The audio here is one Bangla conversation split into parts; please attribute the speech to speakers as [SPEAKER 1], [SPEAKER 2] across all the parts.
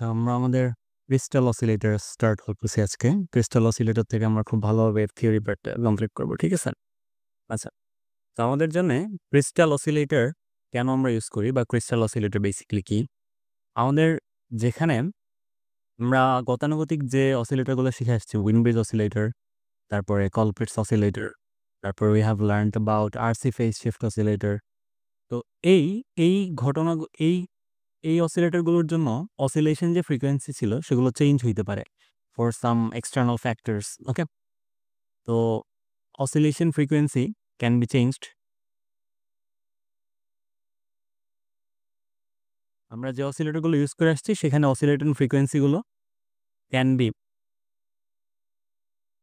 [SPEAKER 1] আমরা আমাদের ক্রিস্টাল অসিলেটর স্টার্ট করতেছি আজকে। ক্রিস্টাল অসিলেটর থেকে আমরা খুব ভালোভাবে থিওরি পার্টটা কমপ্লিট করবো, ঠিক আছে? আচ্ছা, তো আমাদের জন্য ক্রিস্টাল অসিলেটর কেন আমরা ইউজ করি বা ক্রিস্টাল অসিলেটর বেসিক্যালি কি? আমাদের যেখানে আমরা গতানুগতিক যে অসিলেটরগুলো শিখে আসছি, উইনব্রিজ অসিলেটর, তারপরে কলপিটস অসিলেটর, তারপর we have learned about RC phase shift oscillator. তো এই এই ঘটনা এই এই অসিলেটরগুলোর জন্য অসিলেশন যে ফ্রিকোয়েন্সি ছিল সেগুলো চেঞ্জ হইতে পারে ফর সাম এক্সটার্নাল ফ্যাক্টরস। ওকে, তো oscillation frequency can be changed. আমরা যে অসিলেটরগুলো ইউজ করে আসছি সেখানে অসিলেটর ফ্রিকোয়েন্সিগুলো ক্যান বি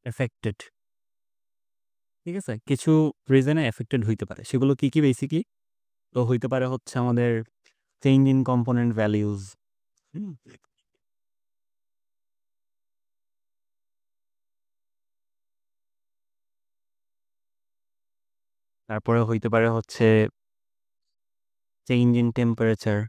[SPEAKER 1] এফেক্টেড, ঠিক আছে? কিছু রিজনে এফেক্টেড হইতে পারে। সেগুলো কি কি বেসিকলি? তো হইতে পারে হচ্ছে আমাদের চেঞ্জ ইন কম্পোনেন্ট ভ্যালিউজ, তারপরে হইতে পারে হচ্ছে চেঞ্জ ইন টেম্পারেচার।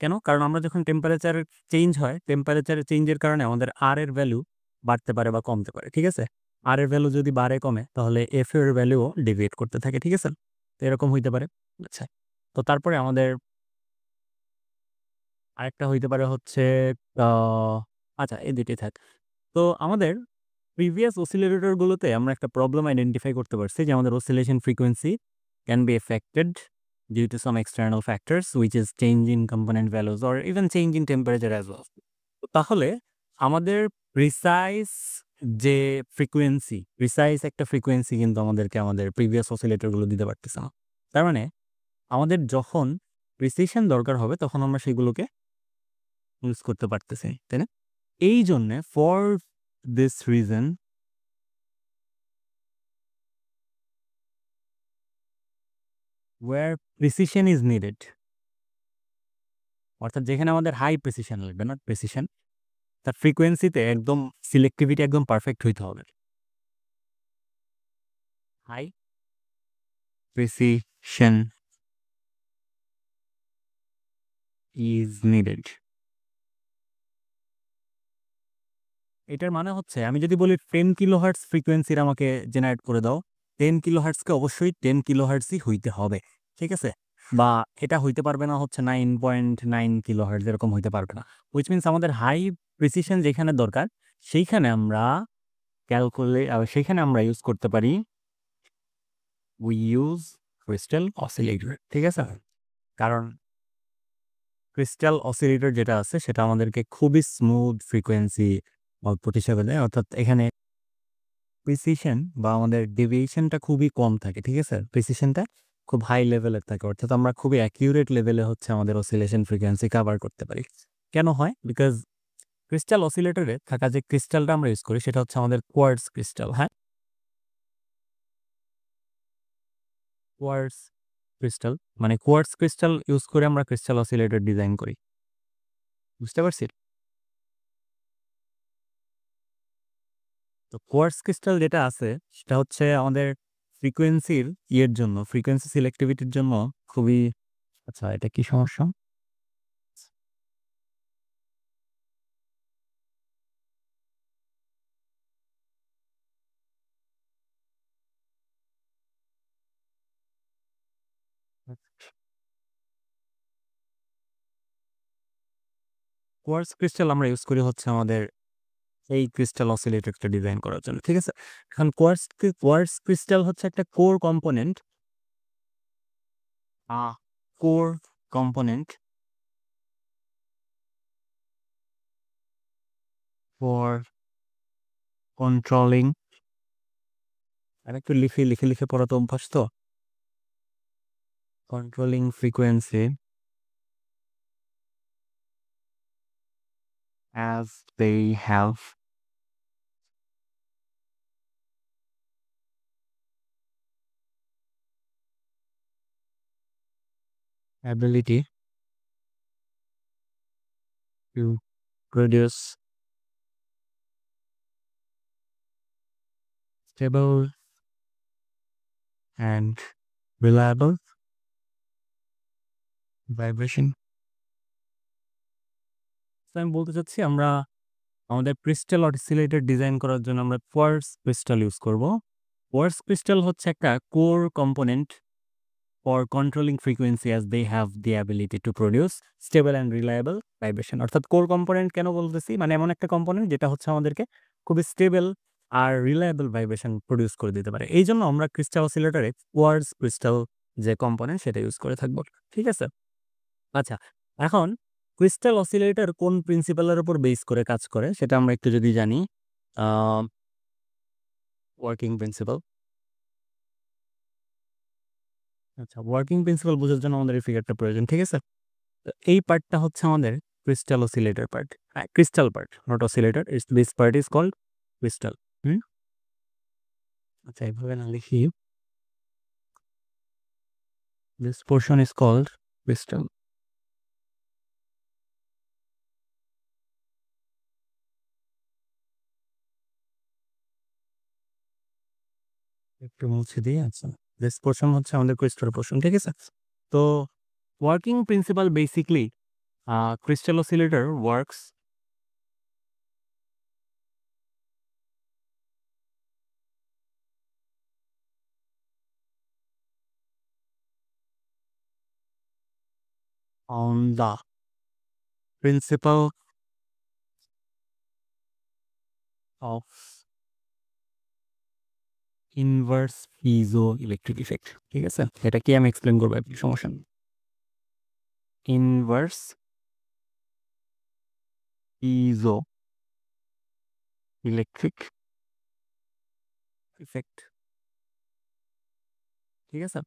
[SPEAKER 1] কেন? কারণ আমরা যখন টেম্পারেচার চেঞ্জ হয়, টেম্পারেচার চেঞ্জের কারণে আমাদের আর এর ভ্যালু বাড়তে পারে বা কমতে পারে, ঠিক আছে? আর এর ভ্যালু যদি বাড়ে কমে তাহলে এফ এর ভ্যালুও ডেভিয়েট করতে থাকে, ঠিক আছে? তো এরকম হইতে পারে। আচ্ছা, তো তারপরে আমাদের আরেকটা হইতে পারে হচ্ছে আচ্ছা, এই দুটি থাক। তো আমাদের প্রিভিয়াস অসিলেটরগুলোতে আমরা একটা প্রবলেম আইডেন্টিফাই করতে পারছি যে আমাদের oscillation frequency can be affected due to some external factors which is change in component values or even change in temperature as well. তো তাহলে আমাদের প্রিসাইজ যে প্রিসাইজ একটা ফ্রিকোয়েন্সি কিন্তু আমাদেরকে আমাদের প্রিভিয়াস অসিলেটরগুলো দিতে পারতেছে না। তার মানে আমাদের যখন প্রিসিশন দরকার হবে তখন আমরা সেগুলোকে ইউজ করতে পারতেছি, তাই না? এই জন্যে for this reason where precision is needed, অর্থাৎ যেখানে আমাদের হাই প্রিসিশন লাগবে, না প্রিসিশন, তার ফ্রিকোয়েন্সিতে একদম সিলেক্টিভিটি একদম পারফেক্ট হইতে হবে। High precision is needed. এটার মানে হচ্ছে আমি যদি বলি 10 কিলোহার্টজ ফ্রিকোয়েন্সির আমাকে জেনারেট করে দাও, 10 কিলোহার্টজকে অবশ্যই 10 কিলোহার্টজই হইতে হবে, ঠিক আছে? বা এটা হইতে পারবে না হচ্ছে 9.9 কিলোহার্টজ, এরকম হইতে পারবে না। হুইচ মিনস আমাদের হাই প্রিসিশন যেখানে দরকার সেইখানে আমরা সেইখানে আমরা ইউজ করতে পারি, উই ইউজ ক্রিস্টাল অসিলেটর, ঠিক আছে? কারণ ক্রিস্টাল অসিলেটর যেটা আছে সেটা আমাদেরকে খুবই স্মুথ ফ্রিকোয়েন্সি আউটপুট হিসেবে দেয়, অর্থাৎ এখানে প্রিসিশন বা আমাদের ডেভিয়েশনটা খুবই কম থাকে, ঠিক আছে? প্রিসিশনটা খুব হাই লেভেলের থাকে, অর্থাৎ আমরা খুবই অ্যাকিউরেট লেভেলে হচ্ছে আমাদের অসিলেশন ফ্রিকোয়েন্সি কভার করতে পারি। কেন হয়? বিকজ ক্রিস্টাল অসিলেটরে থাকা যে ক্রিস্টালটা আমরা ইউজ করি সেটা হচ্ছে আমাদের কোয়ার্টজ ক্রিস্টাল। হ্যাঁ, কোয়ার্টজ ক্রিস্টাল, মানে কোয়ার্টজ ক্রিস্টাল ইউজ করে আমরা ক্রিস্টাল অসিলেটর ডিজাইন করি, বুঝতে পারছি? তো কোয়ার্টজ ক্রিস্টাল যেটা আছে সেটা হচ্ছে আমাদের ফ্রিকোয়েন্সির জন্য, ফ্রিকোয়েন্সি সিলেক্টিভিটির জন্য খুবই, আচ্ছা এটা কি সমস্যা? কোয়ার্টজ ক্রিস্টাল আমরা ইউজ করি হচ্ছে আমাদের এই ক্রিস্টাল অসিলেটরটা ডিজাইন করার জন্য, ঠিক আছে? এখন কোয়ার্টজ ক্রিস্টাল হচ্ছে একটা core component, core component for controlling, আর একটু লিখে লিখে লিখে পড়া তো অভ্যাস, তো controlling frequency as they have ability to produce stable and reliable vibration. আমি বলতে চাচ্ছি আমরা আমাদের ক্রিস্টাল অসিলেটর ডিজাইন করার জন্য আমরা কোয়ার্টজ ক্রিস্টাল ইউজ করব। কোয়ার্টজ ক্রিস্টাল হচ্ছে একটা core component for controlling frequency as they have the ability to produce stable and reliable vibration. অর্থাৎ কোর কম্পোনেন্ট কেন বলতেছি, মানে এমন একটা কম্পোনেন্ট যেটা হচ্ছে আমাদেরকে খুবই স্টেবল আর রিলায়েবল ভাইব্রেশন প্রডিউস করে দিতে পারে। এই জন্য আমরা ক্রিস্টাল অসিলেটরে কোয়ার্টজ ক্রিস্টাল যে কম্পোনেন্ট সেটা ইউজ করে থাকবো। ঠিক আছে? আচ্ছা, এখন ক্রিস্টাল অসিলেটর কোন প্রিন্সিপালের উপর বেস করে কাজ করে সেটা আমরা একটু যদি জানি। Working principal. আচ্ছা, ওয়ার্কিং প্রিন্সিপাল বোঝার জন্য আমাদের এই ফিগারটা প্রয়োজন। ঠিক আছে? তো এই পার্টটা হচ্ছে আমাদের ক্রিস্টাল অসিলেটর পার্ট। হ্যাঁ, crystal part, not oscillator. This part is called crystal. আচ্ছা, এইভাবে না লিখি, this portion is called crystal. একটু মুছে দিই। আচ্ছা, দিস পোর্শন হচ্ছে আমাদের ক্রিস্টাল পোর্শন। ঠিক আছে? তো working principal basically crystal oscillator works on the principle of inverse piezoelectric effect. ঠিক আছে? এটা কি আমি এক্সপ্লেন করবো, আপনি সমস্যা নেই। Inverse piezoelectric effect. ঠিক আছে?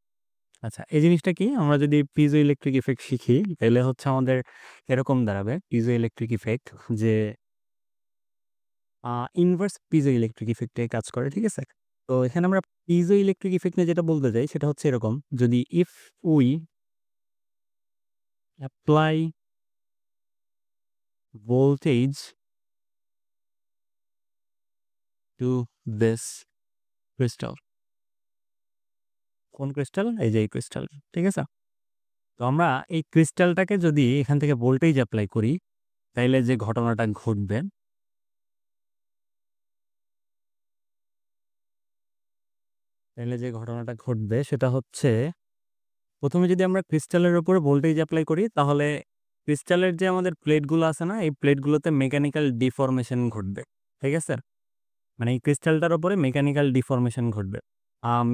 [SPEAKER 1] আচ্ছা, এই জিনিসটা কি, আমরা যদি পিজো ইলেকট্রিক ইফেক্ট শিখি তাহলে হচ্ছে আমাদের এরকম দাঁড়াবে পিজো ইলেকট্রিক ইফেক্ট, যে ইনভার্স পিজো ইলেকট্রিক ইফেক্টে কাজ করে। ঠিক আছে? তো এখানে আমরা পিজো ইলেকট্রিক ইফেক্ট নিয়ে যেটা বলতে চাই সেটা হচ্ছে এরকম, যদি if we apply voltage to this crystal। কোন ক্রিস্টাল? এই যে এই ক্রিস্টাল। ঠিক আছে? তো আমরা এই ক্রিস্টালটাকে যদি এখান থেকে ভোল্টেজ অ্যাপ্লাই করি তাইলে যে ঘটনাটা ঘটবে, সেটা হচ্ছে, প্রথমে যদি আমরা ক্রিস্টালের উপরে ভোল্টেজ অ্যাপ্লাই করি তাহলে ক্রিস্টালের যে আমাদের প্লেটগুলো আছে না, এই প্লেটগুলোতে মেকানিক্যাল ডিফরমেশন ঘটবে। ঠিক আছে? মানে এই ক্রিস্টালটার উপরে মেকানিক্যাল ডিফরমেশন ঘটবে।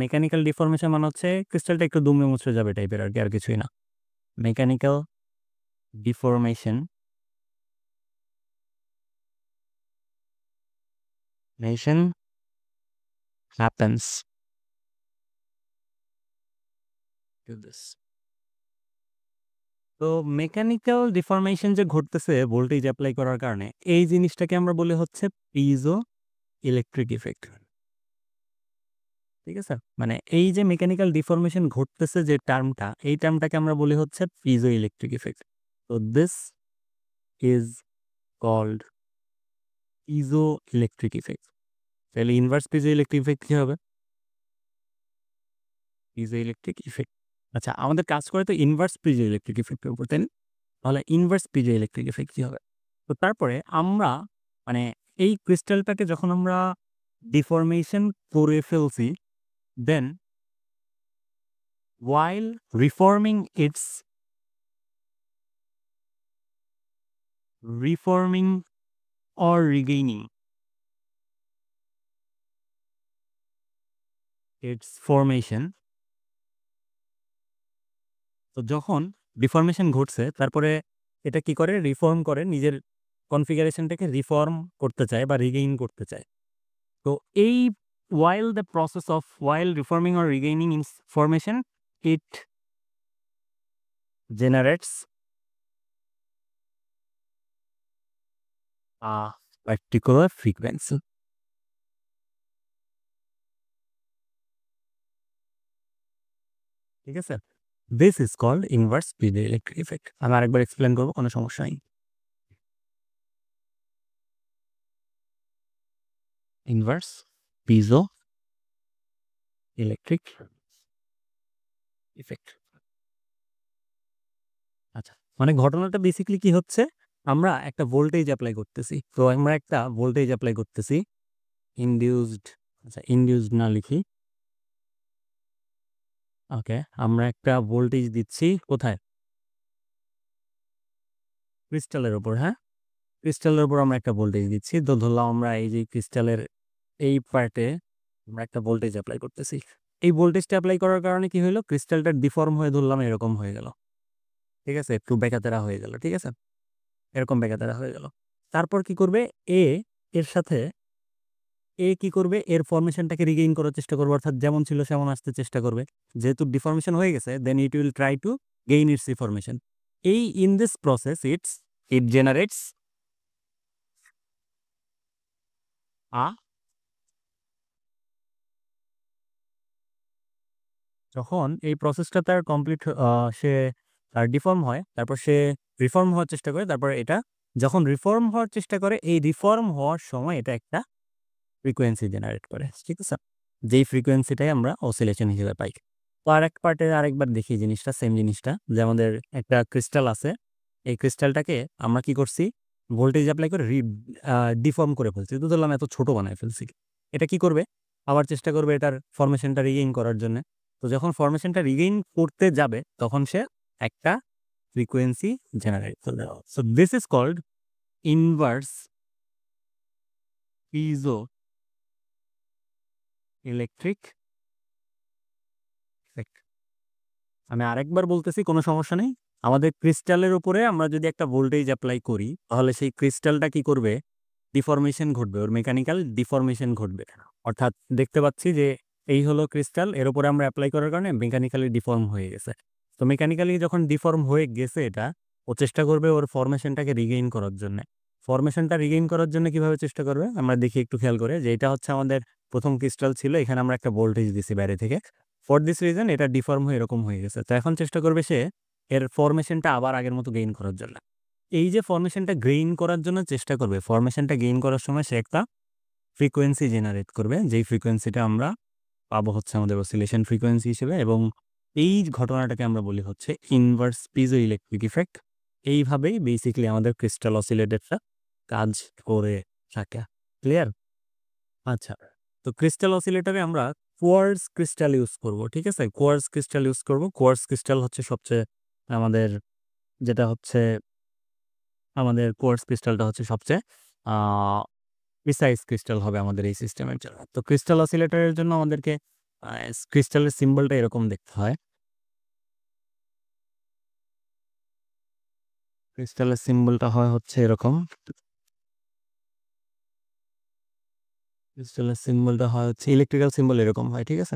[SPEAKER 1] মেকানিক্যাল ডিফরমেশন মানে হচ্ছে ক্রিস্টালটা একটু দুমড়ে মুচড়ে যাবে টাইপের আর কি, আর কিছুই না। Mechanical deformation happens to this। তো মেকানিক্যাল ডিফরমেশন যে ঘটতেছে ভোল্টেজ অ্যাপ্লাই করার কারণে, এই জিনিসটাকে আমরা বলি হচ্ছে পিজো ইলেকট্রিক ইফেক্ট। ঠিক আছে? মানে এই যে মেকানিক্যাল ডিফরমেশন ঘটতেছে যে টার্মটা, এই টার্মটাকে আমরা বলি হচ্ছে পিজো ইলেকট্রিক ইফেক্ট। তো this is called piezoelectric effect. তাহলে ইনভার্স পিজো ইলেকট্রিক ইফেক্ট কি হবে? Piezoelectric effect. আচ্ছা, আমাদের কাজ করে তো ইনভার্স পিজো ইলেকট্রিক ইফেক্টের উপর, তাই না? তাহলে ইনভার্স পিজো ইলেকট্রিক ইফেক্ট কি হবে? তো তারপরে আমরা মানে এই ক্রিস্টালটাকে যখন আমরা ডিফরমেশন করে ফেলছি, দেন while reforming or regaining its formation, তো যখন ডিফরমেশন ঘটছে তারপরে এটা কি করে, রিফর্ম করে, নিজের কনফিগারেশনটাকে রিফর্ম করতে চায় বা রিগেইন করতে চায়। তো এই while reforming or regaining its formation, it generates a particular frequency। ঠিক আছে? This is called inverse piezoelectric effect. আমি আরেকবার এক্সপ্লেন করবো, কোনো সমস্যা নেই। Inverse piezoelectric effect. মানে ঘটনাটা বেসিক্যালি কি হচ্ছে, আমরা একটা ভোল্টেজ অ্যাপ্লাই করতেছি। তো আমরা একটা ভোল্টেজ অ্যাপ্লাই করতেছি, ইনডিউসড, আচ্ছা ইনডিউসড না লিখি, ওকে। আমরা একটা ভোল্টেজ দিচ্ছি কোথায়? ক্রিস্টালের উপর, হ্যাঁ? ক্রিস্টালের উপর আমরা একটা ভোল্টেজ দিচ্ছি। তো ধরলাম আমরা এই যে ক্রিস্টালের এই পার্টে আমরা একটা ভোল্টেজ এপ্লাই করতেছি। এই ভোল্টেজটা এপ্লাই করার কারণে কি হলো? ক্রিস্টালটা ডিফর্ম হয়ে ধরলাম এরকম হয়ে গেল। ঠিক আছে? একটু বেঁকাতেরা হয়ে গেল। ঠিক আছে? এরকম বেঁকাতেরা হয়ে গেল। তারপর কি করবে? এ এর সাথে কি করবে? এর ফরমেশনটাকে রিগেইন করার চেষ্টা করবে। অর্থাৎ যেমন ছিল সেমন আসতে চেষ্টা করবে। যেহেতু ডিফরমেশন হয়ে গেছে, then it will try to gain its reformation. In this process it generates a যখন এই প্রসেসটা তার কমপ্লিট সে ডিফর্ম হয়, তারপর সে রিফর্ম হওয়ার চেষ্টা করে, তারপর এটা যখন রিফর্ম হওয়ার চেষ্টা করে, এই রিফর্ম হওয়ার সময় এটা একটা ফ্রিকোয়েন্সি জেনারেট করে। ঠিক আছে? যেই ফ্রিকোয়েন্সিটাই আমরা অসিলেশন হিসেবে পাই। তো আরেক পার্টে আরেকবার দেখি জিনিসটা, সেম জিনিসটা যে আমাদের একটা ক্রিস্টাল আছে। এই ক্রিস্টালটাকে আমরা কি করছি? ভোল্টেজ এপ্লাই করে ডিফর্ম করে ফেলছি। তো ধরলাম এত ছোট বানায় ফেলছি। এটা কি করবে? আবার চেষ্টা করবে এটার ফরমেশনটা রিগেইন করার জন্য। তো যখন ফরমেশনটা রিগেইন করতে যাবে তখন সে একটা ফ্রিকোয়েন্সি জেনারেট করবে। So this is called inverse piezoelectric effect. আমি আরেকবার বলতেছি, কোনো সমস্যা নেই। আমাদের ক্রিস্টালের উপরে আমরা যদি একটা ভোল্টেজ এপ্লাই করি, তাহলে সেই ক্রিস্টালটা কি করবে? ডিফরমেশন ঘটবে, ওর মেকানিক্যাল ডিফরমেশন ঘটবে। অর্থাৎ দেখতে পাচ্ছি যে এই হলো ক্রিস্টাল, এর উপরে আমরা অ্যাপ্লাই করার কারণে মেকানিক্যালি ডিফর্ম হয়ে গেছে। তো মেকানিক্যালি যখন ডিফর্ম হয়ে গেছে এটা, ও চেষ্টা করবে ওর ফরমেশনটাকে রিগেইন করার জন্য। ফরমেশনটা রিগেইন করার জন্য কিভাবে চেষ্টা করবে? আমরা দেখি একটু খেয়াল করে যে এটা হচ্ছে আমাদের প্রথম ক্রিস্টাল ছিল, এখানে আমরা একটা ভোল্টেজ দিছি বাইরে থেকে। ফর দিস রিজন এটা ডিফর্ম হয়ে এরকম হয়ে গেছে। তো এখন চেষ্টা করবে সে এর ফরমেশনটা আবার আগের মতো গেইন করার জন্য। এই যে ফরমেশনটা গেইন করার জন্য চেষ্টা করবে, ফরমেশনটা গেইন করার সময় সে একটা ফ্রিকোয়েন্সি জেনারেট করবে, যেই ফ্রিকোয়েন্সিটা আমরা পাবো হচ্ছে আমাদের অসিলেশন ফ্রিকোয়েন্সি হিসেবে। এবং এই ঘটনাটাকে আমরা বলি হচ্ছে ইনভার্স পিজো ইলেকট্রিক ইফেক্ট। এইভাবেই বেসিক্যালি আমাদের ক্রিস্টাল অসিলেটরটা কাজ করে থাকে। ক্লিয়ার? আচ্ছা, তো ক্রিস্টাল অসিলেটরে আমরা কোয়ার্টজ ক্রিস্টাল ইউজ করব। ঠিক আছে? কোয়ার্টজ ক্রিস্টাল ইউজ করব। কোয়ার্টজ ক্রিস্টাল হচ্ছে সবচেয়ে আমাদের যেটা হচ্ছে আমাদের কোয়ার্টজ ক্রিস্টালটা হচ্ছে সবচেয়ে আ প্রিসাইজ ক্রিস্টাল হবে আমাদের এই সিস্টেমের জন্য। তো ক্রিস্টাল অসিলেটরের জন্য আমাদেরকে ক্রিস্টালের সিম্বলটা এরকম দেখতে হয়। ক্রিস্টালের সিম্বলটা হয় হচ্ছে এরকম। ক্রিস্টালের সিম্বলটা হয় হচ্ছে ইলেকট্রিক্যাল সিম্বল এরকম হয়। ঠিক আছে?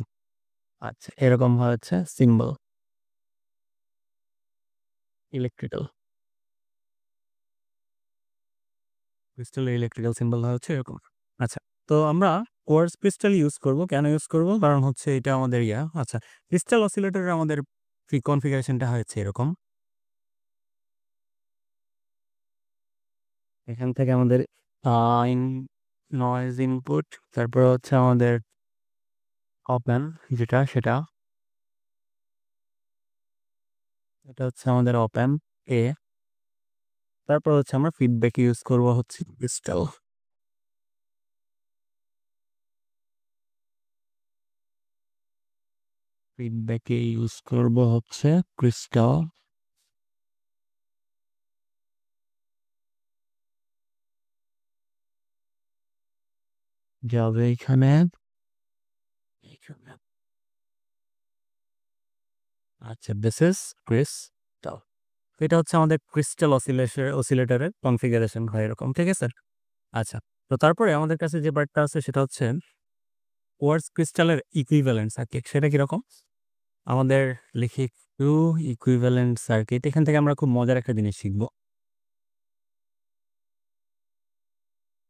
[SPEAKER 1] আচ্ছা, এরকম হয় হচ্ছে সিম্বল ইলেকট্রিক্যাল। ক্রিস্টালের ইলেকট্রিক্যাল সিম্বল হয় হচ্ছে এরকম। আচ্ছা, তো আমরা কোয়ার্টজ ক্রিস্টাল ইউজ করব। কেন ইউজ করব? কারণ হচ্ছে এটা আমাদের আচ্ছা, ক্রিস্টাল অসিলেটরের আমাদের কনফিগারেশনটা হচ্ছে এরকম। এখান থেকে আমাদের ইন নয়েজ ইনপুট, তারপর হচ্ছে আমাদের ওপেন যেটা সেটা এটা হচ্ছে আমাদের ওপেন এ। তারপর হচ্ছে আমরা ফিডব্যাক ইউজ করব হচ্ছে ক্রিস্টাল। ফিডব্যাকে ইউজ করব হচ্ছে ক্রিস্টাল। যাবে এখানে। আচ্ছা, দিস ইজ ক্রিস্টাল। এটা হচ্ছে আমাদের ক্রিস্টাল অসিলেটরের কনফিগারেশন হয় এরকম। ঠিক আছে? আচ্ছা, তো তারপরে আমাদের কাছে যে পার্টটা আছে সেটা হচ্ছে কোয়ার্টজ ক্রিস্টালের ইকুইভ্যালেন্ট সার্কিট। সেটা কিরকম? আমাদের লিখি একটু ইকুইভ্যালেন্ট সার্কিট। এখান থেকে আমরা খুব মজার একটা জিনিস শিখব,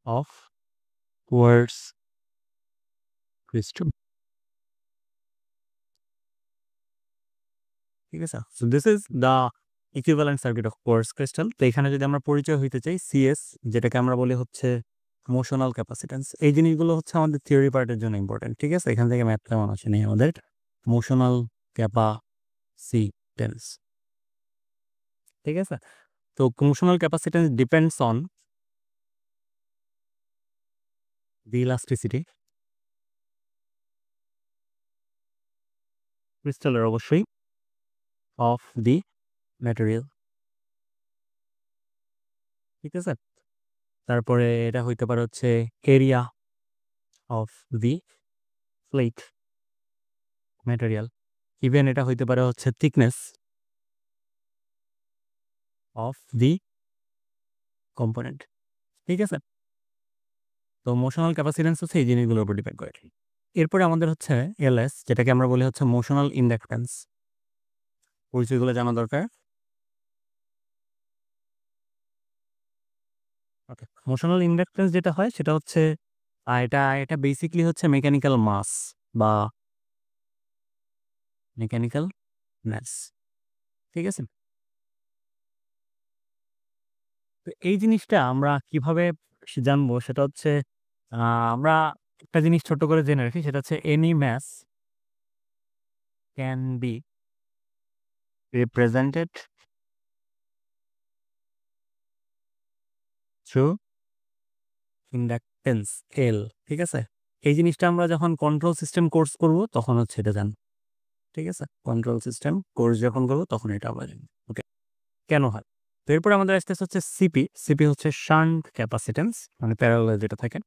[SPEAKER 1] অফ কোয়ার্টজ ক্রিস্টাল। ঠিক আছে? So this is the equivalent circuit of quartz crystal. তো এখানে যদি আমরা পরিচয় হইতে চাই, সিএস যেটাকে আমরা বলি হচ্ছে মোশনাল ক্যাপাসিট্যান্স। এই জিনিসগুলো হচ্ছে আমাদের থিওরি পার্টের জন্য ইম্পর্টেন্ট। ঠিক আছে? এখান থেকে ম্যাথ তেমন আসে নেই আমাদের। Motional capacitance. ঠিক আছে? তো motional capacitance depends on the elasticity ক্রিস্টালের অবশ্যই of the material, ঠিক আছে? তারপরে এটা হইতে পারে হচ্ছে area of the plate material, even এটা হইতে পারে হচ্ছে thickness of the component, ঠিক আছে? তো মোশনাল ক্যাপাসিট্যান্স হচ্ছে এই জিনিসগুলোর উপর ডিপেন্ড করে। এরপরে আমাদের হচ্ছে এলএস, যেটাকে আমরা বলি হচ্ছে মোশনাল ইন্ডাকট্যান্স। পরিচয়গুলো জানা দরকার। ওকে, মোশনাল ইন্ডাকট্যান্স যেটা হয় সেটা হচ্ছে এটা বেসিক্যালি হচ্ছে মেকানিক্যাল মাস বা মেকানিক্যাল ম্যাস, ঠিক আছে? তো এই জিনিসটা আমরা কিভাবে জানবো সেটা হচ্ছে আমরা একটা জিনিস ছোট করে জেনে রাখি, সেটা হচ্ছে any mass can be represented through inductance L, ঠিক আছে? এই জিনিসটা আমরা যখন কন্ট্রোল সিস্টেম কোর্স করব তখন হচ্ছে এটা জানবো, ঠিক আছে? কন্ট্রোল সিস্টেম কোর্স যখন করবো তখন এটা আমরা জানবো। ওকে, কেন হয়? তো এরপরে আমাদের আসতেছে হচ্ছে সিপি। সিপি হচ্ছে শান্ট ক্যাপাসিটেন্স, মানে প্যারালাল যেটা থাকে।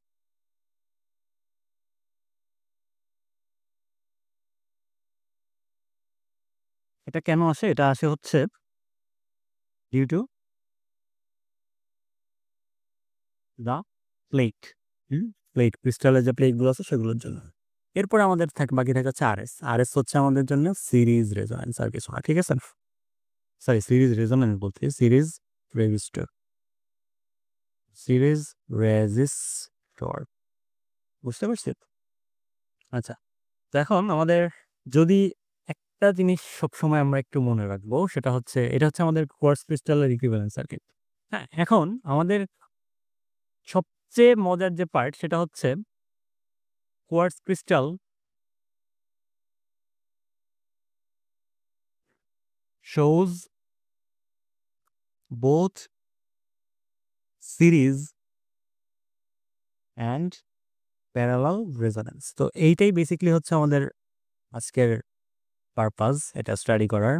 [SPEAKER 1] এটা কেন আসে? এটা আসে হচ্ছে due to the plate, plate ক্রিস্টালের যে প্লেটগুলো আছে সেগুলোর জন্য। এরপরে আমাদের বাকি থাকে হচ্ছে আরএস। আরএস হচ্ছে আমাদের জন্য সিরিজ রেজোনেন্স আর কিছু না, ঠিক আছে? সরি, সিরিজ রেজোনেন্স বলতে সিরিজ রেজিস্টার, সিরিজ রেজিস্টর, বুঝতে পারছি? আচ্ছা, তো এখন আমাদের যদি একটা জিনিস সবসময় আমরা একটু মনে রাখবো, সেটা হচ্ছে এটা হচ্ছে আমাদের কোয়ার্টজ ক্রিস্টালের ইকুইভ্যালেন্ট সার্কিট। হ্যাঁ, এখন আমাদের সবচেয়ে মজার যে পার্ট সেটা হচ্ছে quartz crystal shows both series and parallel resonance। তো এইটাই বেসিক্যালি হচ্ছে আমাদের আজকের পারপাস, এটা স্টাডি করার।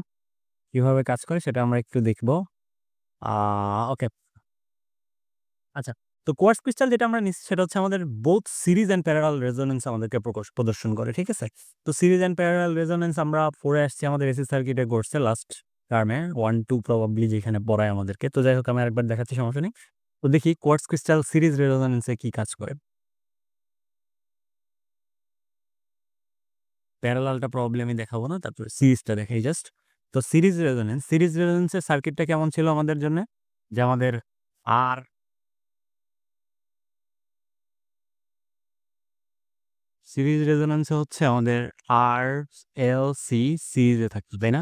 [SPEAKER 1] কিভাবে কাজ করে সেটা আমরা একটু দেখব। ওকে, আচ্ছা। তো কোয়ার্টজ ক্রিস্টাল যেটা আমরা নিচ্ছি সেটা হচ্ছে আমাদের both series and parallel resonance আমাদেরকে প্রদর্শন করে, ঠিক আছে? তো সিরিজ অ্যান্ড প্যারালাল রেজোনেন্স আমরা পড়ে আসছি আমাদের এসি সার্কিটে কোর্সে লাস্ট টার্মে 1-2 প্রবাবলি যেখানে পড়ায় আমাদেরকে। তো যাই হোক, আমি আরেকবার দেখাচ্ছি, সমস্যা নেই। তো দেখি কোয়ার্টজ ক্রিস্টাল সিরিজ রেজোনেন্সে কি কাজ করে। প্যারালালটা প্রবলেম আমি দেখাবো না, তারপরে সিরিজটা দেখাই জাস্ট। তো সিরিজ রেজোনেন্সের সার্কিটটা কেমন ছিল আমাদের জন্য? যে আমাদের আর সিরিজ রেজোনেন্সে হচ্ছে আমাদের আর এল সি সিরিজে থাকতো, তাই না?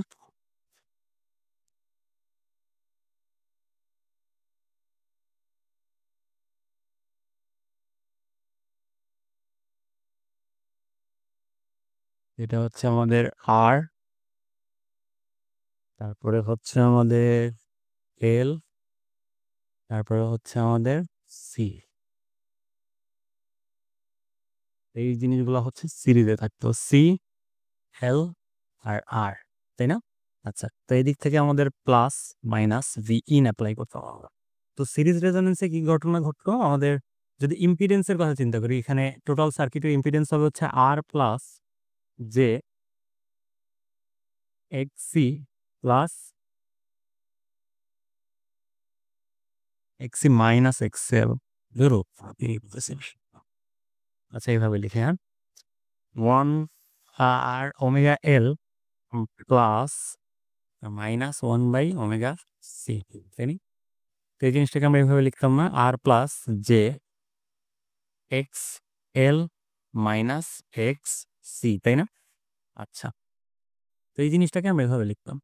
[SPEAKER 1] এটা হচ্ছে আমাদের আর, তারপরে হচ্ছে আমাদের এল, তারপরে হচ্ছে আমাদের সি। এই জিনিসগুলো হচ্ছে সিরিজে থাকতো, সি, এল আর আর, তাই না? আচ্ছা, তো এই দিক থেকে আমাদের plus minus V in apply করতে হবে। তো সিরিজ রেজোনেন্সে কি ঘটনা ঘটলো আমাদের? যদি ইম্পিডেন্সের কথা চিন্তা করি, এখানে টোটাল সার্কিটের ইম্পিডেন্স হবে হচ্ছে R plus j X C plus X C minus X L, ধরো। আচ্ছা, এইভাবে লিখে, হ্যাঁ, one R omega L plus minus 1/ওমেগা সি, তাই না? তো এই জিনিসটাকে আমরা এইভাবে লিখতাম না, R plus j X L minus X C, তাই না? আচ্ছা, তো এই জিনিসটাকে আমরা এভাবে লিখতাম।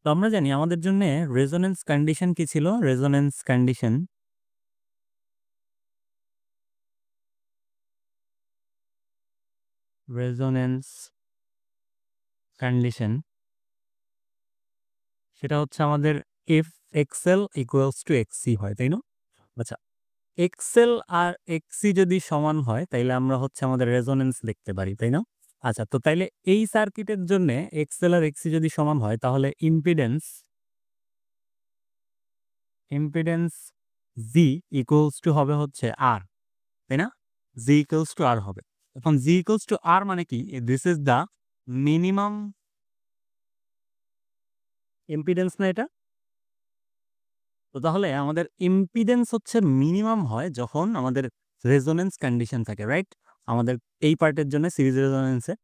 [SPEAKER 1] তো আমরা জানি আমাদের জন্য রেজোনেন্স কন্ডিশন কি ছিল? রেজোনেন্স কন্ডিশন সেটা হচ্ছে আমাদের F XL equals to XC হয়, তাই না? আচ্ছা, এক্সএল আর এক্সসি যদি সমান হয় তাইলে আমরা হচ্ছে আমাদের রেজোনেন্স দেখতে পারি, তাই না? আচ্ছা, তো তাইলে এই সার্কিটের জন্য এক্সএল আর এক্সসি যদি সমান হয় তাহলে ইম্পিডেন্স জি ইকুয়ালস টু হবে হচ্ছে আর, তাই না? জি ইকুয়ালস টু আর হবে। এখন জি ইকুয়ালস টু আর মানে কি? This is the minimum impedance না এটা? তো তাহলে আমাদের ইম্পিডেন্স হচ্ছে মিনিমাম হয় যখন আমাদের রেজোনেন্স কন্ডিশন থাকে, রাইট? আমাদের এই পার্টের জন্য সিরিজ রেজোনেন্সে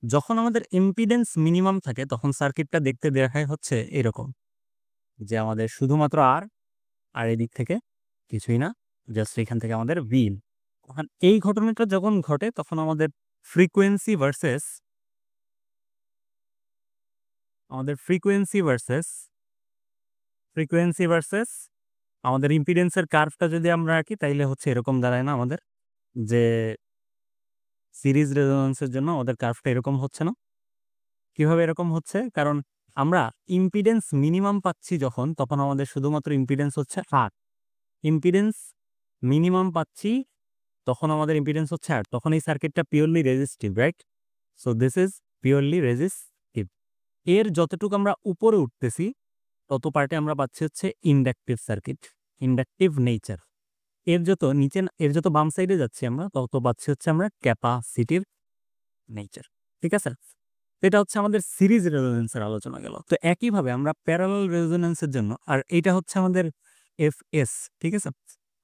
[SPEAKER 1] যখন আমাদের ইম্পিডেন্স মিনিমাম থাকে তখন সার্কিটটা দেখতে দেখায় হচ্ছে এরকম, যে আমাদের শুধুমাত্র আর এদিক থেকে কিছুই না, জাস্ট এখান থেকে আমাদের ভিন। এখন এই ঘটনাটা যখন ঘটে তখন আমাদের ফ্রিকোয়েন্সি ভার্সেস আমাদের ইম্পিডেন্সের কার্ভটা যদি আমরা রাখি তাইলে হচ্ছে এরকম দাঁড়ায় না আমাদের, যে সিরিজ রেজোনেন্সের জন্য আমাদের কার্ভটা এরকম হচ্ছে না। কিভাবে এরকম হচ্ছে? কারণ আমরা ইম্পিডেন্স মিনিমাম পাচ্ছি যখন, তখন আমাদের শুধুমাত্র ইম্পিডেন্স হচ্ছে আর। ইম্পিডেন্স মিনিমাম পাচ্ছি তখন আমাদের ইম্পিডেন্স হচ্ছে আর, তখন এই সার্কিটটা purely resistive, right? So this is purely resistive. এর যতটুকু আমরা উপরে উঠতেছি তত পার্টে আমরা পাচ্ছি হচ্ছে ইন্ডাকটিভ সার্কিট, ইন্ডাকটিভ নেচার। এর যত বাম সাইডে যাচ্ছি আমরা তত পাচ্ছি হচ্ছে আমরা ক্যাপাসিটিভ নেচার, ঠিক আছে? এটা হচ্ছে আমাদের সিরিজ রেজোনেন্সের আলোচনা গেল। তো একইভাবে আমরা প্যারালাল রেজোনেন্সের জন্য, আর এইটা হচ্ছে আমাদের এফএস, ঠিক আছে?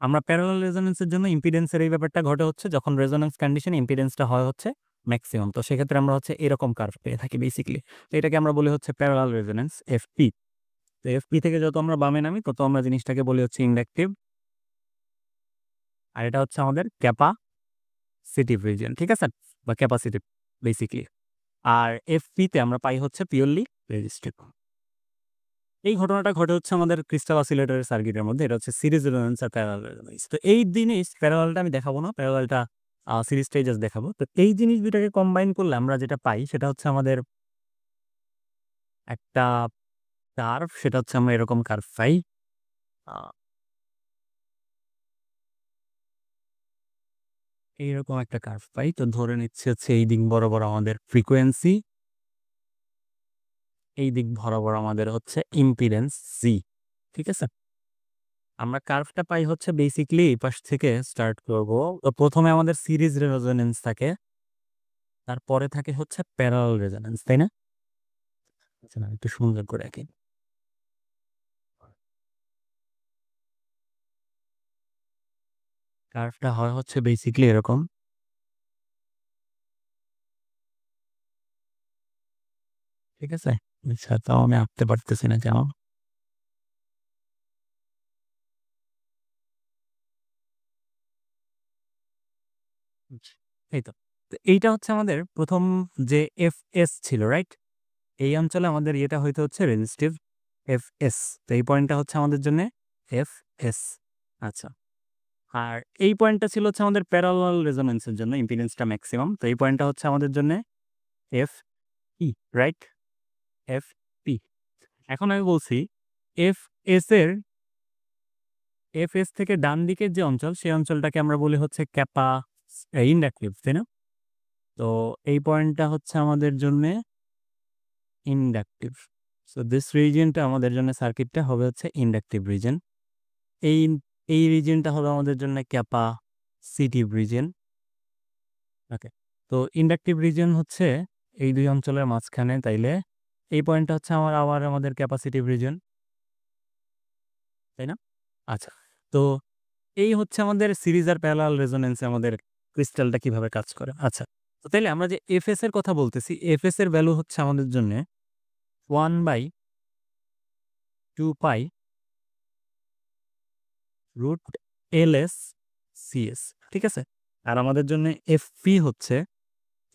[SPEAKER 1] আমরা প্যারালাল রেজোনেন্সের জন্য ইম্পিডেন্সের এই ব্যাপারটা ঘটে হচ্ছে যখন রেজোনেন্স কন্ডিশনে ইম্পিডেন্সটা হয় হচ্ছে ম্যাক্সিমাম। তো সেক্ষেত্রে আমরা হচ্ছে এরকম কার্ভ পেয়ে থাকি বেসিক্যালি। তো এটাকে আমরা বলি হচ্ছে প্যারালাল রেজোনেন্স, এফপি। তো এফপি থেকে যত আমরা বামে নামি তত আমরা জিনিসটাকে বলি হচ্ছে ইন্ডাকটিভ, আর এটা হচ্ছে আমাদের ক্যাপাসিটিভ রিজিয়ন, ঠিক আছে? বা ক্যাপাসিটিভ বেসিক্যালি। আর এফপিতে আমরা পাই হচ্ছে পিওরলি রেজিস্টিভ। এই ঘটনাটা ঘটে হচ্ছে আমাদের ক্রিস্টাল অসিলেটরের সার্কিটের মধ্যে। এটা হচ্ছে series resonance are parallel resonance. তো এই জিনিস প্যারালালটা আমি দেখাবো না, প্যারালালটা সিরিজটাই জাস্ট দেখাবো। তো এই জিনিস দুটাকে কম্বাইন করলে আমরা যেটা পাই সেটা হচ্ছে আমাদের একটা কার্ভ, সেটা হচ্ছে আমরা এরকম কার্ভ পাই। এইরকম একটা কার্ভ পাই। তো ধরে নিচ্ছে হচ্ছে এই দিক বরাবর আমাদের ফ্রিকোয়েন্সি, এই দিক বরাবর আমাদের হচ্ছে ইম্পিডেন্স সি, ঠিক আছে? আমরা কার্ভটা পাই হচ্ছে বেসিক্যালি এই পাশ থেকে স্টার্ট করব। তো প্রথমে আমাদের সিরিজ রেজোনেন্স থাকে, তারপরে থাকে হচ্ছে প্যারালাল রেজোনেন্স, তাই না? আচ্ছা, না একটু সুন্দর করে আঁকি। কার্ভটা হয় হচ্ছে বেসিক্যালি এরকম, ঠিক আছে? আচ্ছা, তাও আমি আঁকতে পারতেছি না কেন? আচ্ছা, এই তো। তো এইটা হচ্ছে আমাদের প্রথম যে এফএস ছিল, রাইট? এই অঞ্চলে আমাদের ইয়েটা হইতে হচ্ছে রেজিস্টিভ এফএস। তো এই পয়েন্টটা হচ্ছে আমাদের জন্য এফএস। আচ্ছা, আর এই পয়েন্টটা ছিল হচ্ছে আমাদের প্যারালাল রেজোনেন্সের জন্য ইম্পিডেন্সটা ম্যাক্সিমাম। তো এই পয়েন্টটা হচ্ছে আমাদের জন্য F E, right? F P. এখন আমি বলছি এফ এস এর এফ এস থেকে ডান দিকের যে অঞ্চল সেই অঞ্চলটাকে আমরা বলি হচ্ছে ইন্ডাকটিভ, তাই না? তো এই পয়েন্টটা হচ্ছে আমাদের জন্য ইন্ডাকটিভ। সো দিস রিজিয়নটা আমাদের জন্য সার্কিটটা হবে হচ্ছে ইন্ডাকটিভ রিজিয়ন। এই এই রিজিয়নটা হবে আমাদের জন্য ক্যাপাসিটিভ রিজিয়ন। ওকে, তো ইন্ডাকটিভ রিজিয়ন হচ্ছে এই দুই অঞ্চলের মাঝখানে, তাইলে এই পয়েন্টটা হচ্ছে আবার আমাদের ক্যাপাসিটিভ রিজিয়ন, তাই না? আচ্ছা, তো এই হচ্ছে আমাদের সিরিজ আর প্যারালাল রেজোনেন্সে আমাদের ক্রিস্টালটা কিভাবে কাজ করে। আচ্ছা, তো তাইলে আমরা যে এফএস এর কথা বলতেছি, এফএস এর ভ্যালু হচ্ছে আমাদের জন্য 1/2 পাই রুট এলএস সিএস, ঠিক আছে? আর আমাদের জন্য এফপি হচ্ছে,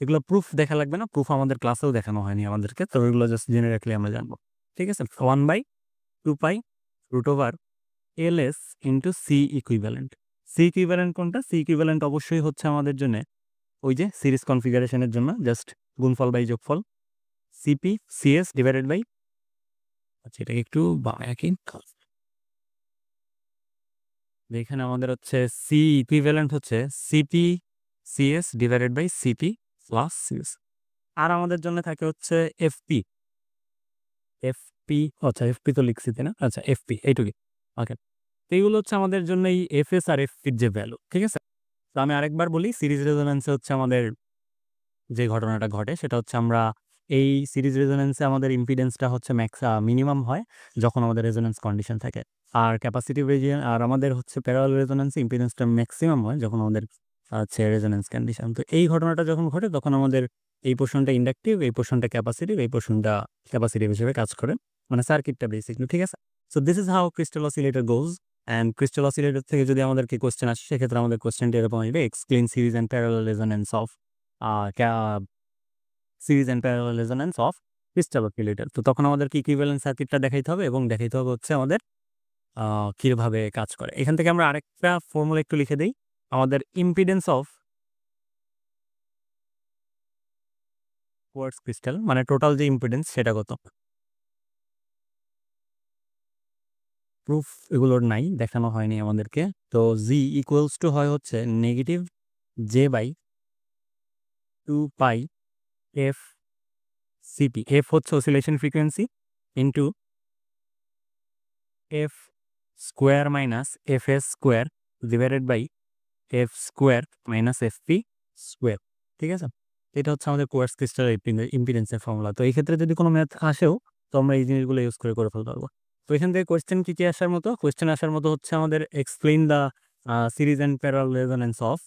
[SPEAKER 1] এগুলো প্রুফ দেখা লাগবে না, প্রুফ আমাদের ক্লাসেও দেখানো হয়নি আমাদেরকে, তো এগুলো জাস্ট জেনে রাখলে আমরা জানবো, ঠিক আছে? 1/2 pi root over LS into C equivalent. C equivalent কোনটা? সি ইকুইভ্যালেন্ট অবশ্যই হচ্ছে আমাদের জন্য ওই যে সিরিজ কনফিগারেশনের জন্য জাস্ট গুণফল বাই যোগফল, সিপি সিএস ডিভাইডেড বাই আচ্ছা, এটাকে একটু বামে আঁকি। এখানে আমাদের হচ্ছে সি ইকুইভ্যালেন্ট হচ্ছে CP CS divided by CP plus CS. আর আমাদের জন্য থাকে হচ্ছে এফপি এফপি আচ্ছা এফপি তো লিখছি তাই না? আচ্ছা এফপি এইটুকুই। ওকে। তো এইগুলো হচ্ছে আমাদের জন্য এই এফএস আর এফপির যে ভ্যালু, ঠিক আছে? তো আমি আরেকবার বলি, সিরিজ রেজোন্যান্সে হচ্ছে আমাদের যে ঘটনাটা ঘটে সেটা হচ্ছে আমরা এই সিরিজ রেজোন্যান্সে আমাদের ইম্পিডেন্সটা হচ্ছে মিনিমাম হয় যখন আমাদের রেজোন্যান্স কন্ডিশন থাকে। আর ক্যাপাসিটিভ রিজিয়ন আর আমাদের হচ্ছে প্যারালাল রেজোন্যান্সে ইম্পিডেন্সটা ম্যাক্সিমাম হয় যখন আমাদের হচ্ছে রেজোন্যান্স কন্ডিশন। তো এই ঘটনাটা যখন ঘটে তখন আমাদের এই পোর্শনটা ইন্ডাকটিভ, এই পোর্শনটা ক্যাপাসিটিভ, এই পোর্শনটা ক্যাপাসিটিভ হিসেবে কাজ করে, মানে সার্কিটটা বেসিকলি, ঠিক আছে? So this is how crystal oscillator goes. And crystal oscillator থেকে যদি আমাদেরকে কোয়েশ্চেন আসে সেক্ষেত্রে আমাদের কোয়েশ্চেনটা এরকম আসবে, explain series and parallel resonance of series and parallel resonance of crystal oscillator. তো তখন আমাদেরকে ইকুইভ্যালেন্ট সার্কিটটা দেখাইতে হবে এবং দেখাইতে হবে হচ্ছে আমাদের কিভাবে কাজ করে। এখান থেকে আমরা আরেকটা ফর্মুলা একটু লিখে দিই। আমাদের ইম্পিডেন্স অফ কোয়ার্টজ ক্রিস্টাল মানে টোটাল যে ইম্পিডেন্স সেটা কত? প্রুফ এগুলোর নাই, দেখানো হয়নি আমাদেরকে। তো জি ইকুয়ালস টু হয় হচ্ছে negative j by 2 pi F CP. F হচ্ছে oscillation frequency into F square minus F S square divided by F square minus F P square, ঠিক আছে? এটা হচ্ছে আমাদের কোয়ার্টজ ক্রিস্টাল ইম্পিডেন্সের ফর্মুলা। তো এই ক্ষেত্রে যদি কোনো ম্যাথ আসেও তো আমরা এই জিনিসগুলো ইউজ করে ফেলতে পারবো। তো এখান থেকে কোয়েশ্চেন কি আসার মতো? কোয়েশ্চেন আসার মতো হচ্ছে আমাদের explain the series and parallel resonance of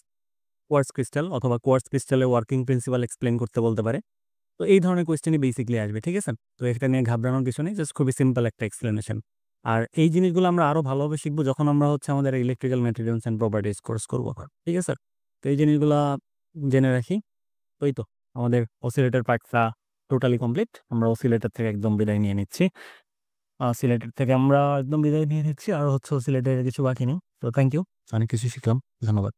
[SPEAKER 1] quartz crystal, অথবা কোয়ার্টজ ক্রিস্টালের ওয়ার্কিং প্রিন্সিপাল এক্সপ্লেইন করতে বলতে পারে। তো এই ধরনের কোয়েশ্চেনই বেসিক্যালি আসবে, ঠিক আছে? তো এটা নিয়ে ঘাবড়ানোর কিছু নেই, জাস্ট খুবই সিম্পল একটা এক্সপ্লেনেশন। আর এই জিনিসগুলো আমরা আরো ভালোভাবে শিখবো যখন আমরা হচ্ছে আমাদের electrical materials and properties course করবো, ঠিক আছে? তো এই জিনিসগুলা জেনে রাখি। তো এই তো আমাদের অসিলেটর পার্টটা টোটালি কমপ্লিট। আমরা অসিলেটর থেকে একদম বিদায় নিয়ে নিচ্ছি। অসিলেটর থেকে আমরা একদম বিদায় নিয়ে নিচ্ছি, আর হচ্ছে অসিলেটরের কিছু বাকি নেই। তো থ্যাংক ইউ, অনেক কিছু শিখলাম, ধন্যবাদ।